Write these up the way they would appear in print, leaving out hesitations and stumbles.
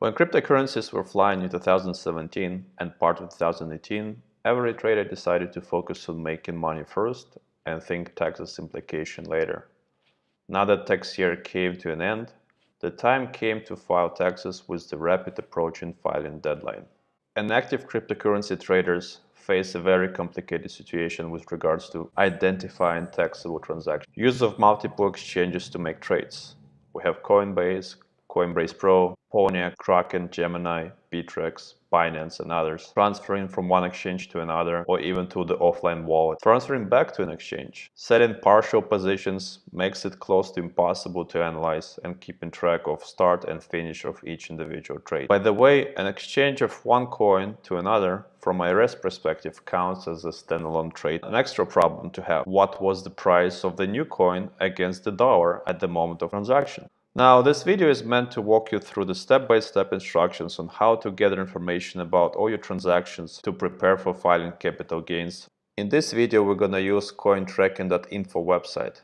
When cryptocurrencies were flying in 2017 and part of 2018, every trader decided to focus on making money first and think taxes implication later. Now that tax year came to an end, the time came to file taxes with the rapid approaching filing deadline. And active cryptocurrency traders face a very complicated situation with regards to identifying taxable transactions. Use of multiple exchanges to make trades. We have Coinbase Pro, Pony, Kraken, Gemini, Bittrex, Binance, and others, transferring from one exchange to another or even to the offline wallet, transferring back to an exchange. Setting partial positions makes it close to impossible to analyze and keeping track of start and finish of each individual trade. By the way, an exchange of one coin to another from IRS perspective counts as a standalone trade. An extra problem to have: what was the price of the new coin against the dollar at the moment of transaction? Now, this video is meant to walk you through the step-by-step instructions on how to gather information about all your transactions to prepare for filing capital gains. In this video, we're going to use cointracking.info website.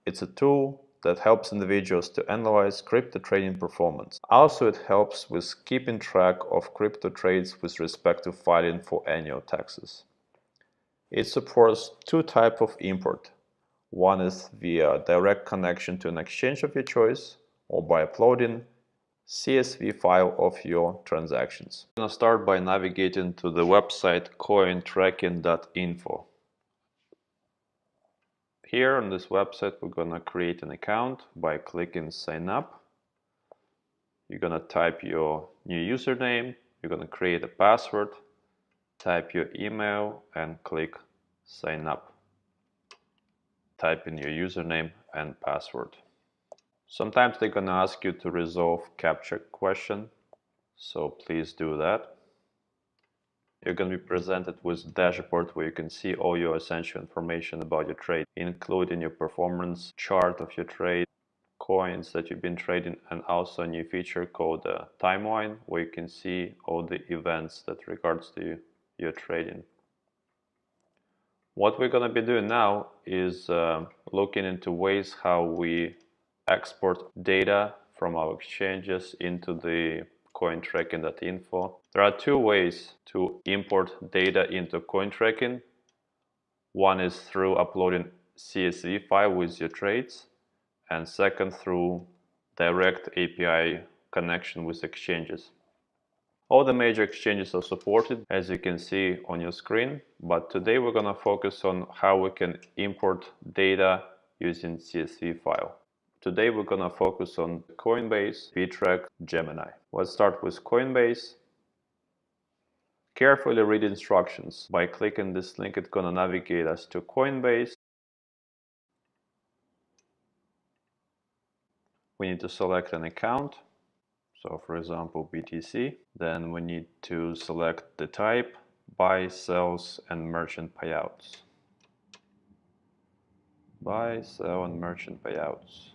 It's a tool that helps individuals to analyze crypto trading performance. Also, it helps with keeping track of crypto trades with respect to filing for annual taxes. It supports two types of import. One is via direct connection to an exchange of your choice, or by uploading CSV file of your transactions. I'm going to start by navigating to the website cointracking.info. Here on this website, we're going to create an account by clicking sign up. You're going to type your new username, you're going to create a password, type your email and click sign up. Type in your username and password. Sometimes they're going to ask you to resolve CAPTCHA question, so please do that. You're going to be presented with a dashboard where you can see all your essential information about your trade, including your performance chart of your trade, coins that you've been trading, and also a new feature called the timeline, where you can see all the events that regards to your trading. What we're going to be doing now is looking into ways how we export data from our exchanges into the cointracking.info. There are two ways to import data into cointracking. One is through uploading CSV file with your trades, and second through direct API connection with exchanges. All the major exchanges are supported, as you can see on your screen, but today we're going to focus on how we can import data using CSV file. Today we're going to focus on Coinbase, Bittrex, Gemini. Let's start with Coinbase. Carefully read instructions. By clicking this link, it's going to navigate us to Coinbase. We need to select an account. So for example, BTC. Then we need to select the type, buy, sells, and merchant payouts. Buy, sell, and merchant payouts.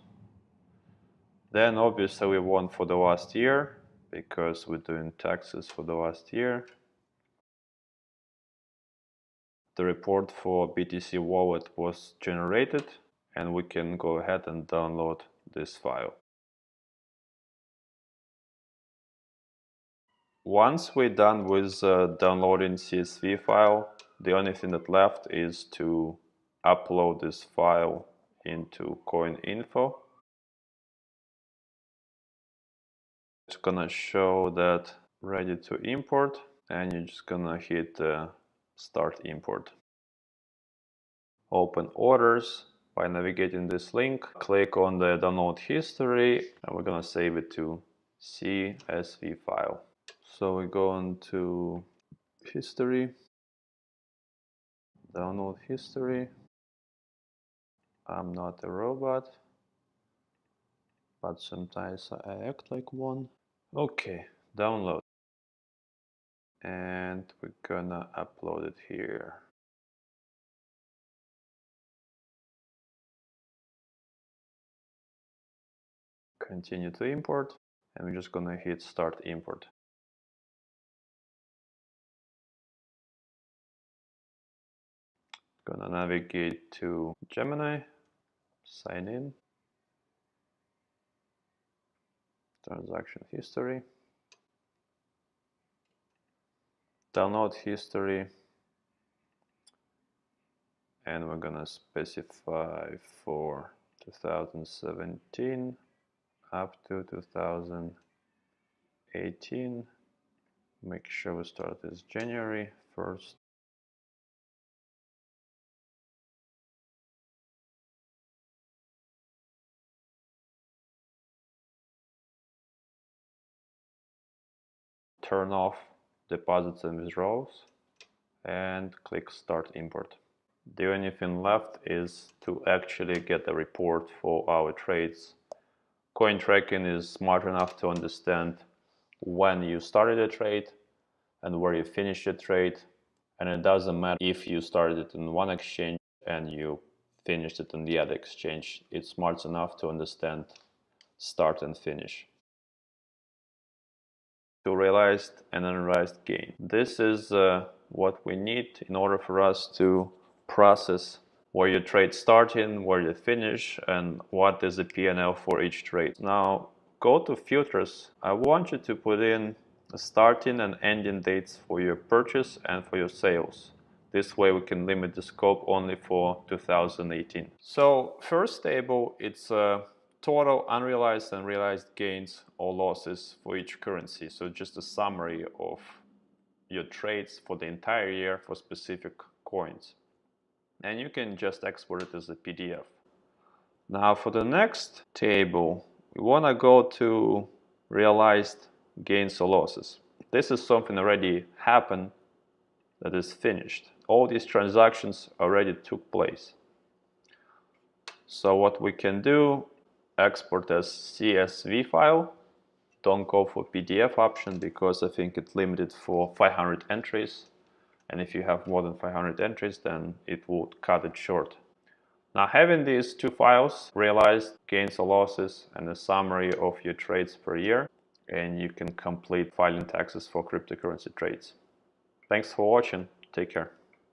Then obviously we want for the last year, because we're doing taxes for the last year. The report for BTC wallet was generated, and we can go ahead and download this file. Once we're done with downloading CSV file, the only thing that left is to upload this file into CoinInfo. It's gonna show that ready to import, and you're just gonna hit start import. Open orders by navigating this link. Click on the download history, and we're gonna save it to CSV file. So we go into history, download history. I'm not a robot, but sometimes I act like one. Okay, download. And we're gonna upload it here. Continue to import, and we're just gonna hit start import. Gonna navigate to Gemini, sign in, transaction history. download history, and we're gonna specify for 2017 up to 2018. Make sure we start this January 1st. Turn off deposits and withdrawals and click Start Import. The only thing left is to actually get a report for our trades. Coin tracking is smart enough to understand when you started a trade and where you finished a trade, and it doesn't matter if you started it in one exchange and you finished it in the other exchange. It's smart enough to understand start and finish. To realized and unrealized gain. This is what we need in order for us to process where your trade starting, where you finish, and what is the P&L for each trade. Now go to filters. I want you to put in the starting and ending dates for your purchase and for your sales. This way we can limit the scope only for 2018. So first table, it's total unrealized and realized gains or losses for each currency. So just a summary of your trades for the entire year for specific coins. And you can just export it as a PDF. Now for the next table, we want to go to realized gains or losses. This is something already happened that is finished. All these transactions already took place. So what we can do, export as CSV file. Don't go for PDF option because I think it's limited for 500 entries. And if you have more than 500 entries, then it would cut it short. Now having these two files, realized gains or losses and a summary of your trades per year, and you can complete filing taxes for cryptocurrency trades. Thanks for watching. Take care.